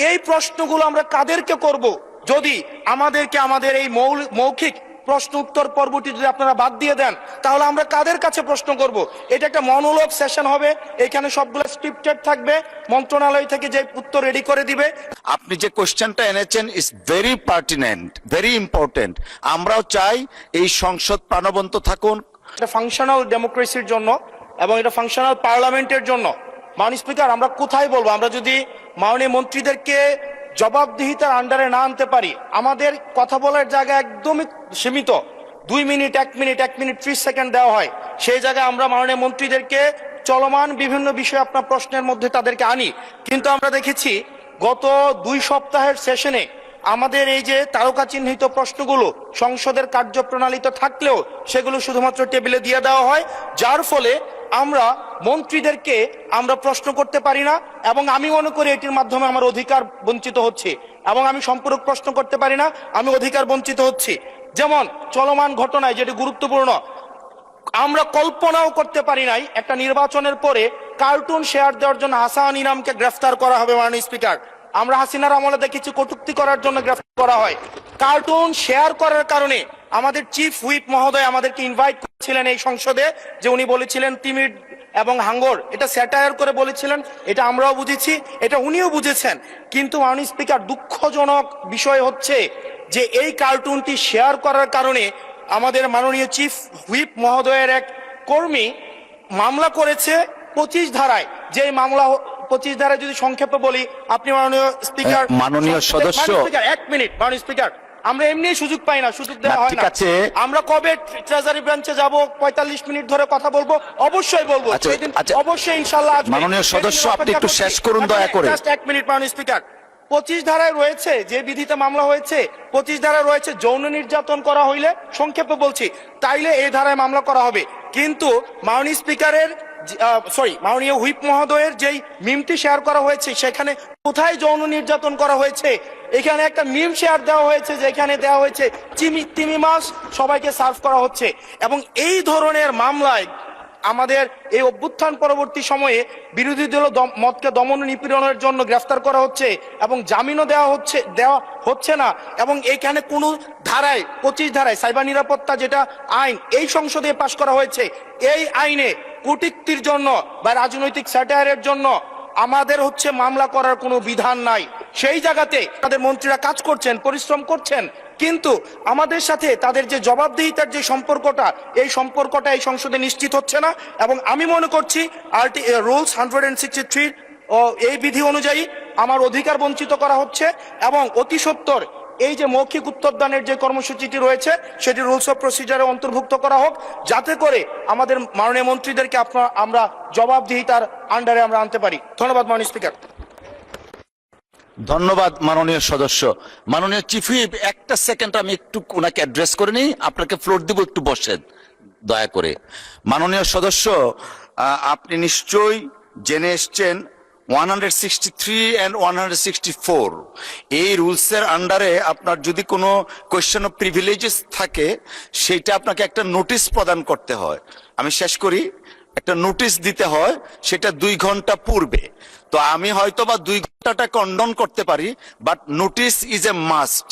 এই প্রশ্নগুলো আমরা কাদেরকে করব যদি আমাদেরকে আমাদের এই মৌখিক প্রশ্ন উত্তর পর্বটি যদি আপনারা বাদ দিয়ে দেন, তাহলে আমরা কাদের কাছে প্রশ্ন করব? এটা একটা মনোলগ সেশন হবে, এখানে সবগুলো স্ক্রিপ্টেড থাকবে, মন্ত্রণালয় থেকে যে উত্তর রেডি করে দিবে। আপনি যে কোশ্চেনটা এনেছেন is very pertinent, very important. আমরাও চাই এই সংসদ প্রাণবন্ত থাকুন, এটা ফাংশনাল ডেমোক্রেসির জন্য এবং এটা ফাংশনাল পার্লামেন্টের জন্য। মাননীয় স্পিকার, আমরা কোথায় বলবো? আমরা যদি মাননীয় মন্ত্রীদেরকে জবাবদিহিতার আন্ডারে না আনতে পারি, আমাদের কথা বলার জায়গা একদমই সীমিত, 2 মিনিট 1 মিনিট 1 মিনিট 30 সেকেন্ড দেওয়া হয়, সেই জায়গায় আমরা মাননীয় মন্ত্রীদেরকে চলমান বিভিন্ন বিষয়ে আপনার প্রশ্নের মধ্যে তাদেরকে আনি। কিন্তু আমরা দেখেছি গত 2 সপ্তাহের সেশনে আমাদের এই যে তারকা চিহ্নিত প্রশ্নগুলো সংসদের কার্যপ্রণালীতে থাকলেও সেগুলো শুধুমাত্র টেবিলে দিয়ে দেওয়া হয়, যার ফলে আমরা মন্ত্রীদেরকে আমরা প্রশ্ন করতে পারি না। এবং আমি মনে করি এটির মাধ্যমে আমার অধিকার বঞ্চিত হচ্ছে, এবং আমি সম্পূরক প্রশ্ন করতে পারি না, আমি অধিকার বঞ্চিত হচ্ছি। যেমন চলমান ঘটনায় যেটি গুরুত্বপূর্ণ, আমরা কল্পনাও করতে পারি নাই একটা নির্বাচনের পরে কার্টুন শেয়ার দেওয়ার জন্য হাসান ইনামকে গ্রেফতার করা হবে। মাননীয় স্পিকার, আমরা হাসিনার আমলে দেখেছি কটূক্তি করার জন্য গ্রেফতার করা হয়, কার্টুন শেয়ার করার কারণে আমাদের চিফ হুইপ মহোদয় আমাদেরকে ইনভাইট করেছিলেন এই সংসদে, যে উনি বলেছিলেন তিমির এবং হাঙ্গর, এটা স্যাটায়ার করে বলেছিলেন, এটা আমরাও বুঝেছি, এটা উনিও বুঝেছেন। কিন্তু মাননীয় স্পিকার, দুঃখজনক বিষয় হচ্ছে যে এই কার্টুনটি শেয়ার করার কারণে আমাদের মাননীয় চিফ হুইপ মহোদয়ের এক কর্মী মামলা করেছে 25 ধারায়। যে মামলা 25 ধারায় যদি সংক্ষেপে বলি, আপনি মাননীয় স্পিকার, মাননীয় সদস্য, 1 মিনিট মাননীয় স্পিকার, আমরা এমনি সুযোগ পাই না, সুযোগ দেওয়া হয় না। ঠিক আছে, আমরা কবে ট্রেজারি ব্রাঞ্চে যাব, 45 মিনিট ধরে কথা বলবো, অবশ্যই বলবো, অবশ্যই ইনশাআল্লাহ। মাননীয় সদস্য, আপনি একটু শেষ করুন দয়া করে। জাস্ট 1 মিনিট মাননীয় স্পিকার। 25 ধারায় রয়েছে, যে বিধিতে মামলা হয়েছে 25 ধারায় রয়েছে যৌন নির্যাতন করা হইলে, সংক্ষেপে বলছি, তাইলে এই ধারায় মামলা করা হবে। কিন্তু মাননীয় স্পিকারের মাননীয় হুইপ মহোদয়ের যেই মিমটি শেয়ার করা হয়েছে, সেখানে কোথায় যৌন নির্যাতন করা হয়েছে? এখানে একটা মিম শেয়ার দেওয়া হয়েছে, যেখানে দেওয়া হয়েছে তিমি মাছ সবাইকে সার্ভ করা হচ্ছে। এবং এই ধরনের মামলায় আমাদের এই অভ্যুত্থান পরবর্তী সময়ে বিরোধী দল মতকে দমন নিপীড়নের জন্য গ্রেফতার করা হচ্ছে এবং জামিনও দেওয়া হচ্ছে না। এবং এইখানে কোনো ধারায় 25 ধারায় সাইবার নিরাপত্তা যেটা আইন এই সংসদে পাশ করা হয়েছে, এই আইনে কূটনীতির জন্য বা রাজনৈতিক স্যাটায়ারের জন্য আমাদের হচ্ছে মামলা করার কোনো বিধান নাই। সেই জায়গাতে তাদের মন্ত্রীরা কাজ করছেন, পরিশ্রম করছেন, কিন্তু আমাদের সাথে তাদের যে জবাবদিহিতার যে সম্পর্কটা, এই সম্পর্কটা এই সংসদে নিশ্চিত হচ্ছে না। এবং আমি মনে করছি রুলস 163 এই বিধি অনুযায়ী আমার অধিকার বঞ্চিত করা হচ্ছে। এবং অতি সত্বর এই যে মৌখিক উত্তরদানের যে কর্মসূচিটি রয়েছে, সেটি রুলস অফ প্রসিজারে অন্তর্ভুক্ত করা হোক, যাতে করে আমাদের মাননীয় মন্ত্রীদেরকে আমরা জবাবদিহিতার আন্ডারে আমরা আনতে পারি। ধন্যবাদ মাননীয় স্পিকার। ধন্যবাদ মাননীয় সদস্য। মাননীয় চিফ হুইপ, একটা সেকেন্ড আমি একটু ওনাকে অ্যাড্রেস করে নিই, আপনাকে ফ্লোর দিব, একটু বসেন দয়া করে। মাননীয় সদস্য, আপনি নিশ্চয়ই জেনে এসছেন 163 and 164 এই রুলসের আন্ডারে আপনার যদি কোনো কোয়েশ্চেন অফ প্রিভিলেজেস থাকে, সেটা আপনাকে একটা নোটিশ প্রদান করতে হয়। আমি শেষ করি, একটা নোটিশ দিতে হয়, সেটা 2 ঘন্টা পূর্বে। তো আমি হয়তো বা 2 ঘন্টাটা কন্ডন করতে পারি, but notice is a must.